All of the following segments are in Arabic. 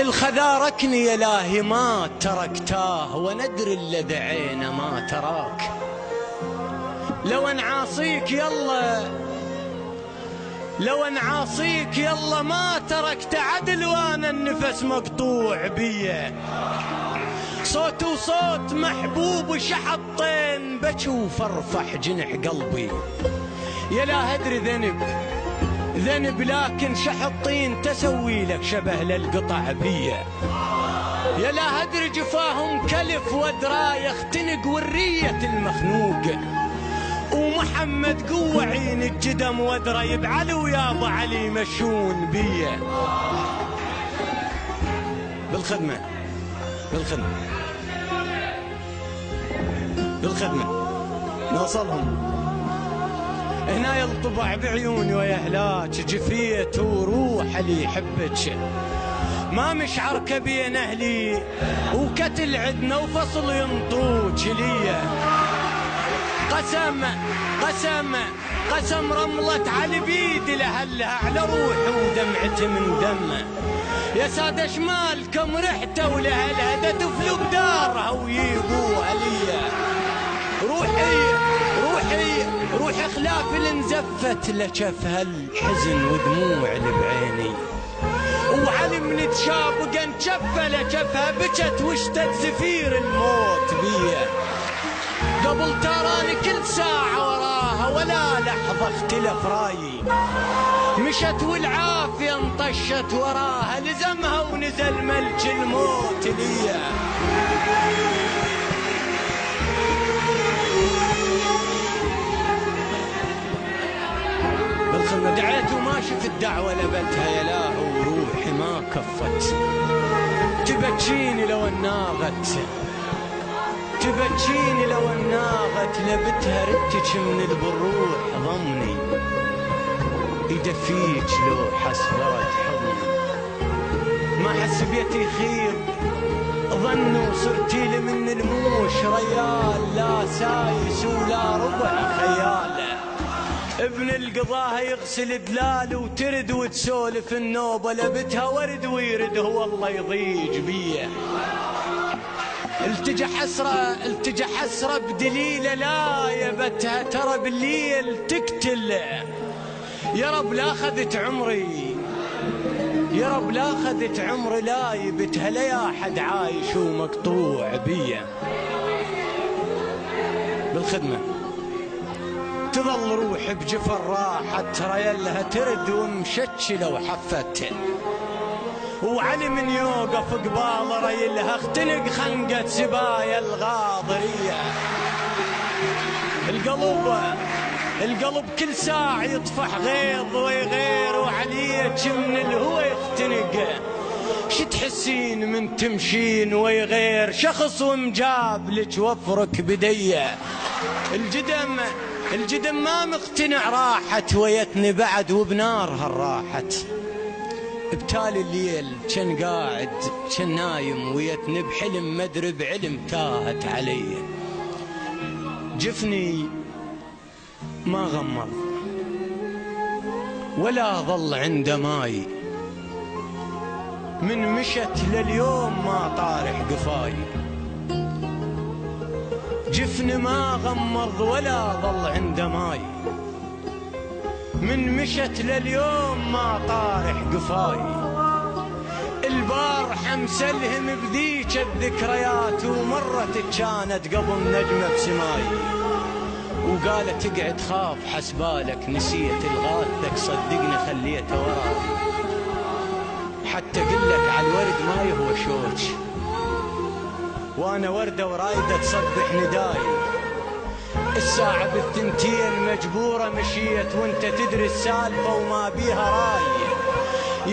الخذاركني يا لاهي ما تركتاه، وندري اللي دعينا ما تراك. لو نعاصيك يلا، لو نعاصيك يلا ما تركت عدل، وانا النفس مقطوع بيه. صوت وصوت محبوب وشحطين، بشوف ارفح جنح قلبي. يا لا ادري ذنب ذنب، لكن شحطين تسوي لك شبه للقطع بيه. يا لا ادري جفاهم كلف ودرا يختنق ورية المخنوق، ومحمد قوة عين الجدم ودرا يبعلي ويا ابو علي يمشون بيه. بالخدمة بالخدمة بالخدمة نوصلهم. هنا يلطبع بعيوني ويا هلاك، جفيت وروح اللي يحبك. ما مشعر بين اهلي وكتل عدنا وفصل ينطوج لي. قسم قسم قسم رملة على بيدي لهلها على روحي ودمعتي من دمه. يا سادة شمالكم رحته ولهلها تفلق دارها ويبوها لي. روحي روحي روحي خلاف اللي انزفت لشفها الحزن ودموع اللي بعيني. وعلي من تشابق انشفه لشفها بكت واشتد زفير الموت بيه. قبل تراني كل ساعة وراها ولا لحظة اختلف رايي. مشت والعافية انطشت وراها، لزمها ونزل ملك الموت ليا. بالخدمة دعيت وما شفت دعوة لبتها، يا لاه وروحي ما كفت. تبكيني لو الناغت، تبكيني لو الناغت، لبتها ردتك من البروح ضمني. يدفيك لو حسرت حضني. ما حس بيتي خير ظنوا صرتي لي من الموش ريال، لا سايس ولا ربع خياله. ابن القضاها يغسل دلاله وترد وتسولف النوبه، لبتها ورد ويرد هو الله يضيج بيه. التجا حسرة بدليله، لا يبتها ترى بالليل تقتل. يا رب لا اخذت عمري، يا رب لا اخذت عمري، لا يبتها ليا حد عايش ومقطوع بيه. بالخدمة تظل روحي بجفر راحت، ترى يلها ترد ومشتشلة وحفت. وعلي من يوقف قبال ريلها اختنق خنقة سبايا الغاضرية. القلب كل ساعة يطفح غيظ ويغير، وعليك من الهوى يختنق. شو تحسين من تمشين ويغير شخص ومجاب لك وفرك بديه. الجدم ما مقتنع راحت ويتني بعد وبنارها راحت. بتالي الليل كان قاعد كان نايم ويتني بحلم مدري بعلم تاهت علي. جفني ما غمض ولا ظل عند ماي، من مشت لليوم ما طارح قفاي. جفني ما غمض ولا ظل عند ماي، من مشت لليوم ما طارح قفاي. البارحة مسلهم بذيك الذكريات، ومرت كانت قبل نجمة بسماي. وقالت اقعد خاف حسبالك نسيت الغاثك، صدقني خليته وراك. حتى قلك على الورد ما يهوى شوش، وانا وردة ورايدة تصبح نداي. الساعة بالثنتين مجبورة مشيت، وانت تدري السالفة وما بيها راي.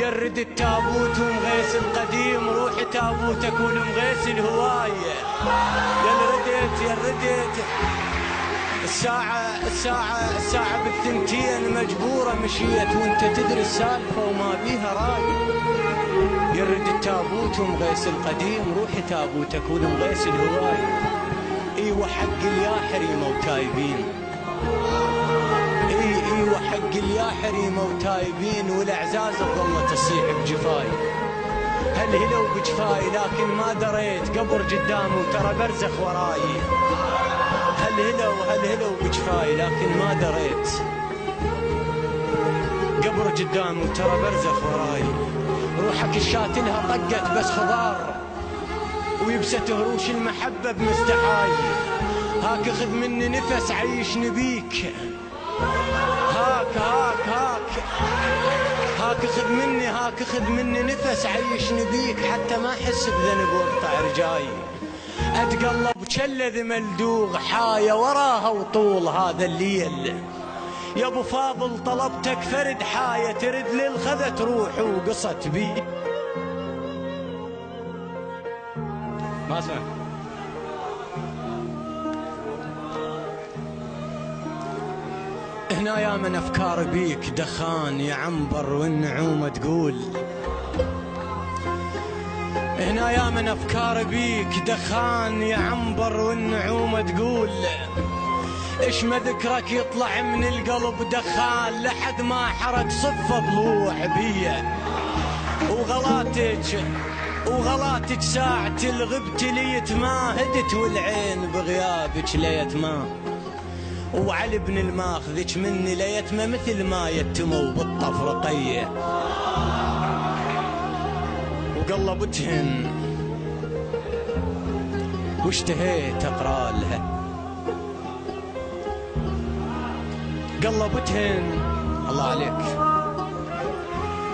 يرد التابوت ومغيس القديم، روحي تابوتك والمغيس الهواية. يردت الساعة بالثنتين مجبورة مشيت، وانت تدري السالفة وما بيها راي. يرد التابوت ومغيس القديم، روحي تابوتك والمغيس الهواية. ايوه حق الياحري موتايبين، ايوه حق الياحري موتايبين، والاعزاز تظل تصيح بجفاي. هلهلوا بجفاي لكن ما دريت قبر قدامي وترى برزخ وراي. هلهلوا بجفاي لكن ما دريت قبر قدامي وترى برزخ وراي. روحك الشاتلها طقت بس خضار ويبست هروش المحبة بمستحاي. هاك خذ مني نفس عيشني بيك، هاك خذ مني نفس عيشني بيك حتى ما احس بذنب واقطع رجاي. اتقلب كلذ ملدوغ حاية وراها وطول هذا الليل. يا ابو فاضل طلبتك فرد حاية ترد لي خذت روحي وقصت بي. ما اسمع. هنا يا من افكار بيك دخان يا عنبر والنعومة تقول. هنا يا من افكار بيك دخان يا عنبر والنعومة تقول. ايش ما ذكرك يطلع من القلب دخان لحد ما حرق صفة ضلوع بيه. وغلاتك ساعة الغبت ليت ما هدت والعين بغيابك ليت ما. وعلي بن الماخذك مني ليتمه مثل ما يتموا بالطفرقية. وقلبتهن واشتهيت اقرا لها. قلبتهن الله عليك.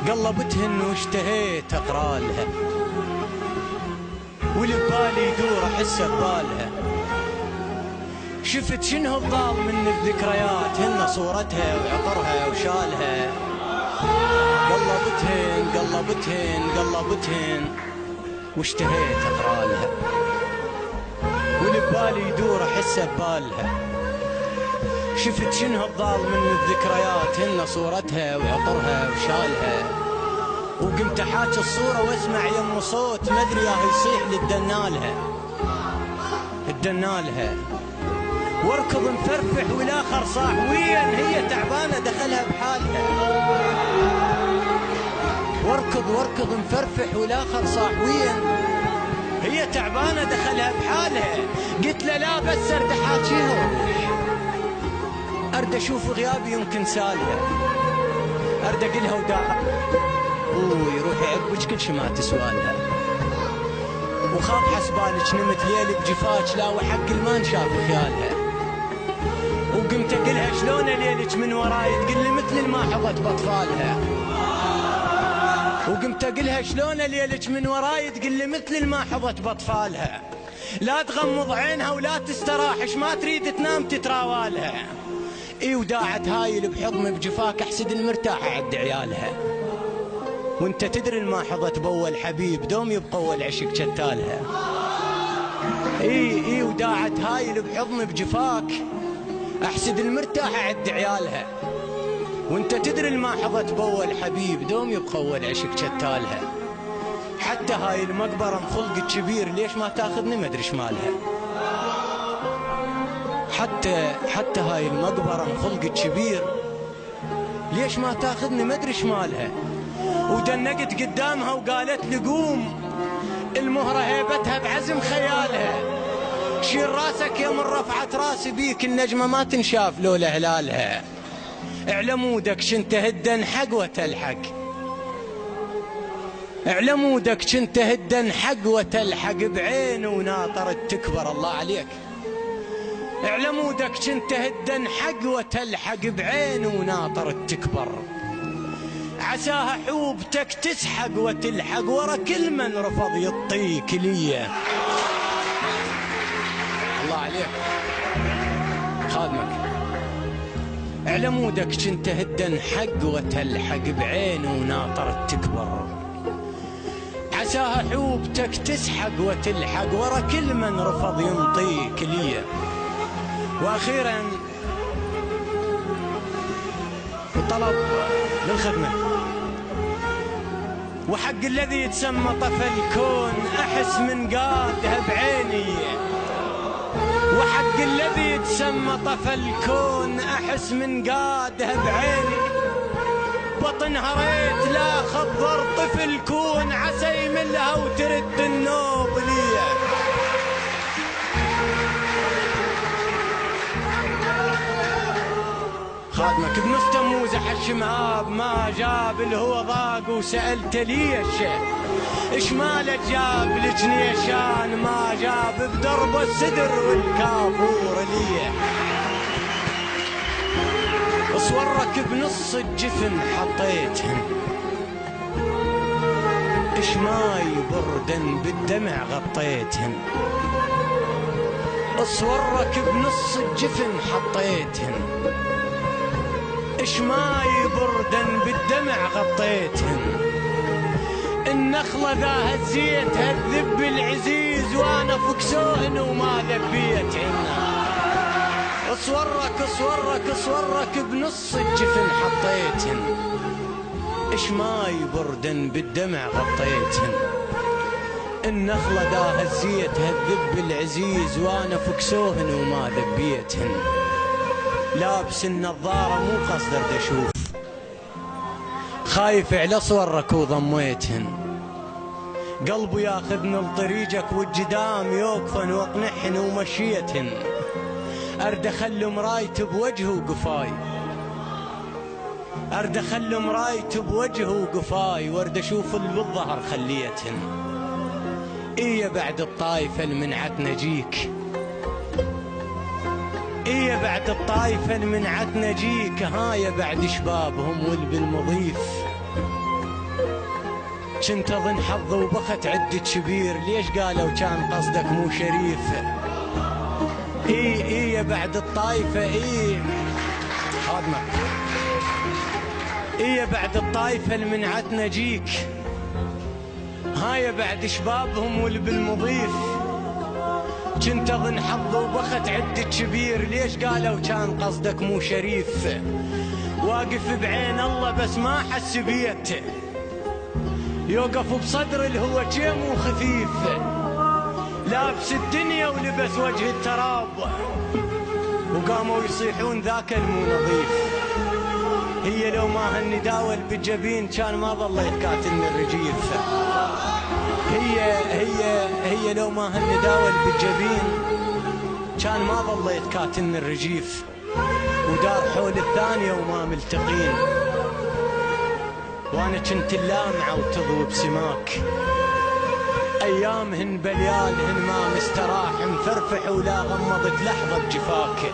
قلبتهن واشتهيت اقرا لها. واللي ببالي يدور احس ببالها. شفت شنو الضال من الذكريات هن صورتها وعطرها وشالها. قلبتهن واشتهيت اقرا لها. واللي ببالي يدور احس ببالها. شفت شنو الضال من الذكريات هن صورتها وعطرها وشالها. وقمت احاكي الصورة واسمع يم صوت ما ادري ياه يصيح للدنالها. واركض مفرفح والاخر صاح وين هي تعبانه دخلها بحالها. واركض مفرفح والاخر صاح وين هي تعبانه دخلها بحالها. قلت له لا بس ارد احاكيها ارد اشوف غيابي يمكن سالها. ارد اقلها وداع روحي عقبك كل شي ما تسوالها. وخاف حسبالك نمت ليلي بجفاك لا وحق ما نشاف خيالها. وقمت اقلها شلون ليلك من وراي تقل لي مثل ما حظت باطفالها. وقمت اقلها شلون ليلك من وراي تقل لي مثل ما حظت باطفالها. لا تغمض عينها ولا تستراحش ما تريد تنام تتراوالها. اي وداعت هايل بحضن بجفاك احسد المرتاحه عد عيالها. وانت تدري ما حظت بول حبيب دوم يبقى اول عشق شتالها. اي وداعت هايل بحضن بجفاك احسد المرتاحه عد عيالها. وانت تدري ما حظت بول حبيب دوم يبقى اول عشق شتالها. حتى هاي المقبره مخلق الكبير ليش ما تاخذني ما ادري شمالها. حتى هاي المقبره مخلق الكبير ليش ما تاخذني ما ادري شمالها. ودنقت قدامها وقالت لي قوم المهرة هيبتها بعزم خيالها. شيل راسك يا من رفعت راسي بيك النجمة ما تنشاف لولا هلالها. اعلمودك شنت هدن حق وتلحق. اعلمودك شنت هدن حق وتلحق بعين وناطرت تكبر الله عليك. اعلمودك شنت هدن حق وتلحق بعين وناطرت تكبر. عساها حوبتك تسحق وتلحق ورا كل من رفض يطيك ليه. الله عليك خادمك. اعلمودك كنت هدن حق وتلحق بعين وناطرت تكبر. عساها حوبتك تسحق وتلحق ورا كل من رفض ينطيك ليه. واخيرا طلب للخدمه. وحق الذي يتسمى طفى الكون احس من قادها بعيني. وحق الذي يتسمى طفى الكون احس من قادها بعيني. بطن هريت لا خط تنظر طفل كون عسى يملها وترد النوب ليه. خادمك بنص تموز حش مهاب ما جاب الهوى ضاق وسألت ليش اش مالك جاب الجنيشان ما جاب بدرب السدر والكافور ليه. صورك بنص الجفن حطيتهن اش ماي بردن بالدمع غطيتهن. صورك بنص الجفن حطيتهن اش ماي بردن بالدمع غطيتهن. النخلة ذا هزيت هالذب العزيز وانا فكسوهن وما ذبيتهن. صورك بنص الجفن حطيتهن اش ماي بردن بالدمع غطيتهن. النخلة ذا هزيت هالذب العزيز وانا فكسوهن وما ذبيتهن. لابس النظارة مو قصد اشوف خايف على صورك وضميتهن. قلبي ياخذني لطريقك والجدام يوقفن واقنعهن ومشيتهن. ارد اخلي مرايت بوجهه وقفاي ارد اخلي مرايت بوجهه وقفاي وارد اشوف اللي بالظهر خليتهن. ايه بعد الطايفة المنعت نجيك ايه بعد الطايفة المنعت نجيك. هاي بعد شبابهم والبالمضيف كنت اظن حظ وبخت عدة شبير ليش قالوا كان قصدك مو شريف. ايه بعد الطايفة ايه خادمك ايه بعد الطايفة المنعت نجيك. هاي بعد شبابهم والبالمضيف كنت اظن حظ وبخت عدة شبير ليش قالوا كان قصدك مو شريف. واقف بعين الله بس ما حس بيته يوقف بصدر الهوى جيم وخفيف. لابس الدنيا ولبس وجه التراب وقاموا يصيحون ذاك المو نظيف. هي لو ما هالنداول بالجبين كان ما ظليت كاتلني الرجيف. هي لو ما هالنداول بالجبين كان ما ظليت كاتلني الرجيف. ودار حول الثانية وما ملتقين وانا كنت اللامعة وتضوي بسماك. ايامهن بليالهن ما مستراح مفرفح ولا غمضت لحظة بجفاك.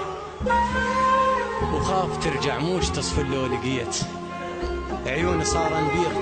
وخاف ترجع موش تصفى لو لقيت عيوني صار نبيض.